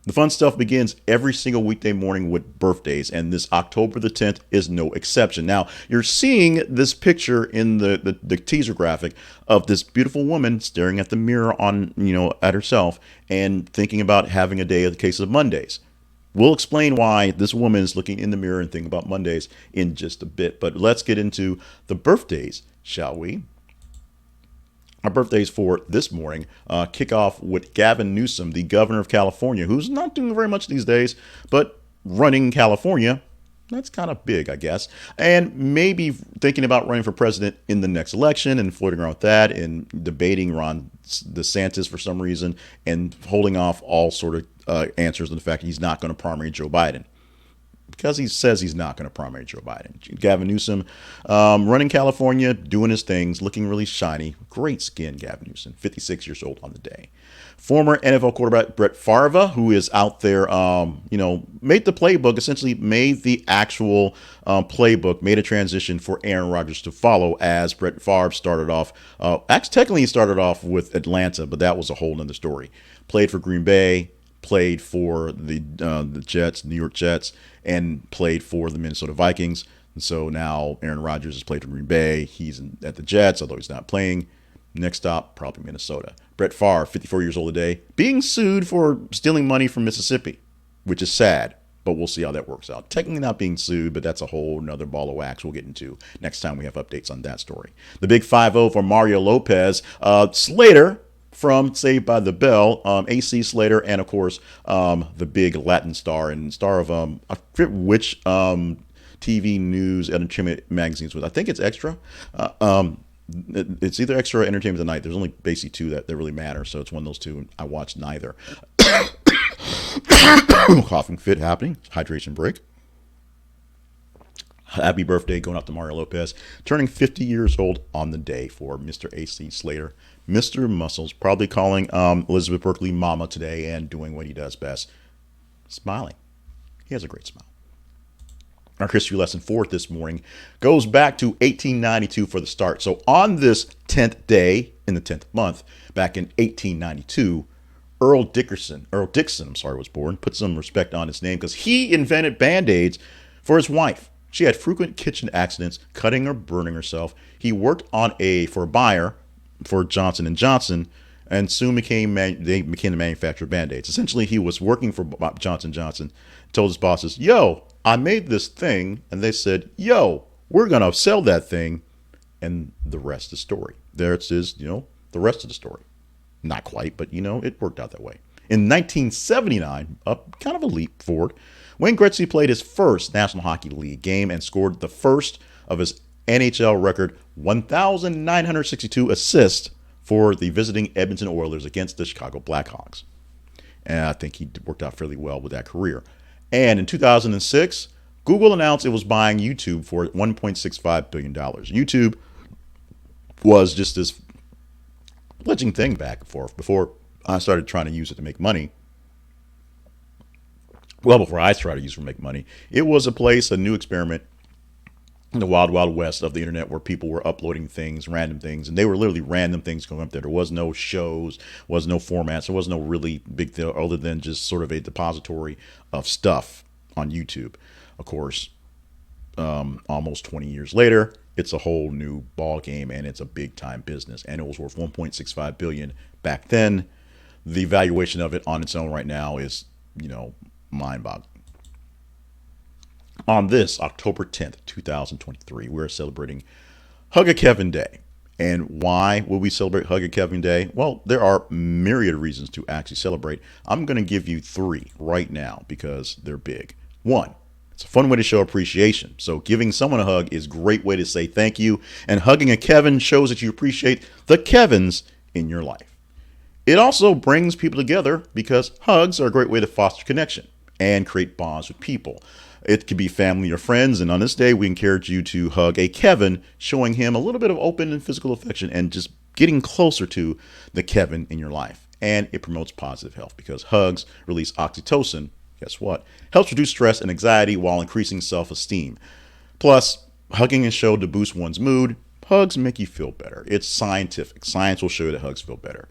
The fun stuff begins every single weekday morning with birthdays, and this October the 10th is no exception. Now, you're seeing this picture in the teaser graphic of this beautiful woman staring at the mirror at herself and thinking about having a day of the case of Mondays. We'll explain why this woman is looking in the mirror and thinking about Mondays in just a bit, but let's get into the birthdays, shall we? Our birthdays for this morning kick off with Gavin Newsom, the governor of California, who's not doing very much these days, but running California, that's kind of big, I guess. And maybe thinking about running for president in the next election and flirting around with that and debating Ron DeSantis for some reason and holding off all sort of answers to the fact that he's not going to primary Joe Biden because he says he's not going to primary Joe Biden. Gavin Newsom running California, doing his things, looking really shiny. Great skin, Gavin Newsom, 56 years old on the day. Former NFL quarterback Brett Favre, who is out there, made the playbook, essentially made the actual playbook, made a transition for Aaron Rodgers to follow as Brett Favre started off. Technically, he started off with Atlanta, but that was a whole nother story. Played for Green Bay, played for the Jets, New York Jets, and played for the Minnesota Vikings. And so now Aaron Rodgers has played for Green Bay. He's at the Jets, although he's not playing. Next stop, probably Minnesota. Brett Favre, 54 years old today, being sued for stealing money from Mississippi, which is sad, but we'll see how that works out. Technically not being sued, but that's a whole nother ball of wax we'll get into next time we have updates on that story. The big 5-0 for Mario Lopez. Slater from Saved by the Bell, AC Slater, and of course the big Latin star and star of I forget which TV news entertainment magazines was. I think it's Extra. It's either Extra or Entertainment Tonight. There's only basically two that really matter, so it's one of those two. And I watched neither. Coughing fit happening. Hydration break. Happy birthday going out to Mario Lopez, turning 50 years old on the day for Mr. AC Slater. Mr. Muscles, probably calling Elizabeth Berkley mama today and doing what he does best, smiling. He has a great smile. Our history lesson for this morning goes back to 1892 for the start. So on this 10th day in the 10th month, back in 1892, Earl Dixon, was born. Put some respect on his name because he invented Band-Aids for his wife. She had frequent kitchen accidents, cutting or burning herself. He worked for a buyer for Johnson & Johnson and soon became the manufacturer of Band-Aids. Essentially, he was working for Johnson & Johnson, told his bosses, yo, I made this thing, and they said, yo, we're going to sell that thing, and the rest is story. There it is, the rest of the story. Not quite, but, it worked out that way. In 1979, up kind of a leap forward, Wayne Gretzky played his first National Hockey League game and scored the first of his NHL record 1,962 assists for the visiting Edmonton Oilers against the Chicago Blackhawks. And I think he worked out fairly well with that career. And in 2006, Google announced it was buying YouTube for $1.65 billion. YouTube was just this fledgling thing back and forth before I started trying to use it to make money. Well, before I started to use it to make money, it was a new experiment in the wild, wild west of the internet where people were uploading things, random things, and they were literally random things going up there. There was no shows, was no formats, there was no really big deal other than just sort of a depository of stuff on YouTube. Of course, almost 20 years later, it's a whole new ball game and it's a big time business. And it was worth 1.65 billion back then. The valuation of it on its own right now is, mind boggling. On this October 10th, 2023, we're celebrating Hug a Kevin Day. And why will we celebrate Hug a Kevin Day? Well, there are myriad reasons to actually celebrate. I'm going to give you 3 right now because they're big. 1, it's a fun way to show appreciation. So giving someone a hug is a great way to say thank you. And hugging a Kevin shows that you appreciate the Kevins in your life. It also brings people together because hugs are a great way to foster connection and create bonds with people. It could be family or friends, and on this day, we encourage you to hug a Kevin, showing him a little bit of open and physical affection and just getting closer to the Kevin in your life. And it promotes positive health because hugs release oxytocin. Guess what? Helps reduce stress and anxiety while increasing self-esteem. Plus, hugging is shown to boost one's mood. Hugs make you feel better. It's scientific. Science will show you that hugs feel better.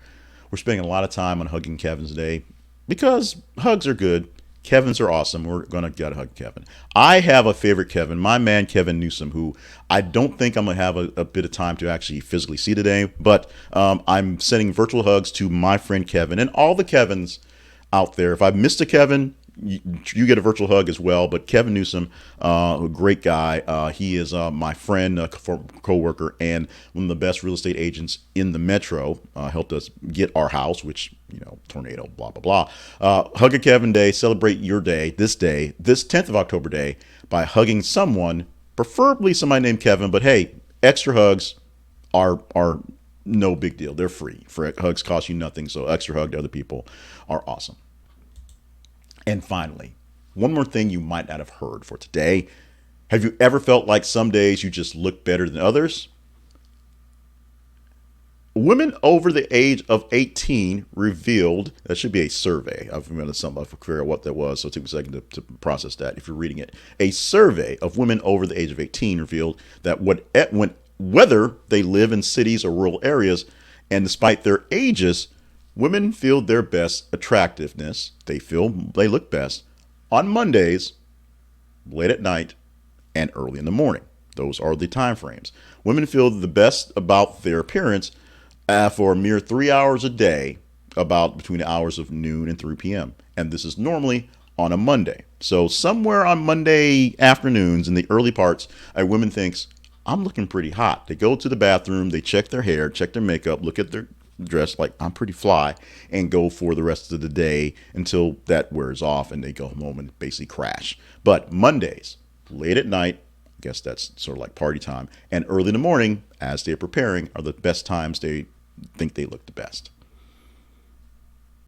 We're spending a lot of time on hugging Kevins today. because hugs are good. Kevin's are awesome. We're going to get a hug Kevin. I have a favorite Kevin, my man Kevin Newsom, who I don't think I'm going to have a bit of time to actually physically see today, but I'm sending virtual hugs to my friend Kevin and all the Kevins out there. If I missed a Kevin, you get a virtual hug as well. But Kevin Newsom, a great guy. He is my friend, co-worker, and one of the best real estate agents in the metro. Helped us get our house, which, tornado, blah, blah, blah. Hug a Kevin Day. Celebrate your day, this 10th of October day, by hugging someone, preferably somebody named Kevin. But hey, extra hugs are no big deal. They're free. Hugs cost you nothing. So extra hug to other people are awesome. And finally, one more thing you might not have heard for today. Have you ever felt like some days you just look better than others? Women over the age of 18 revealed, that should be a survey. I've been to figure out what that was, so it took me a second to process that if you're reading it. A survey of women over the age of 18 revealed that whether they live in cities or rural areas, and despite their ages, women feel their best attractiveness. They feel they look best on Mondays, late at night, and early in the morning. Those are the time frames. Women feel the best about their appearance for a mere 3 hours a day, about between the hours of noon and 3 p.m. And this is normally on a Monday. So somewhere on Monday afternoons in the early parts, a woman thinks, I'm looking pretty hot. They go to the bathroom, they check their hair, check their makeup, look at their dress like I'm pretty fly, and go for the rest of the day until that wears off and they go home and basically crash. But Mondays, late at night, I guess that's sort of like party time, and early in the morning as they're preparing are the best times they think they look the best.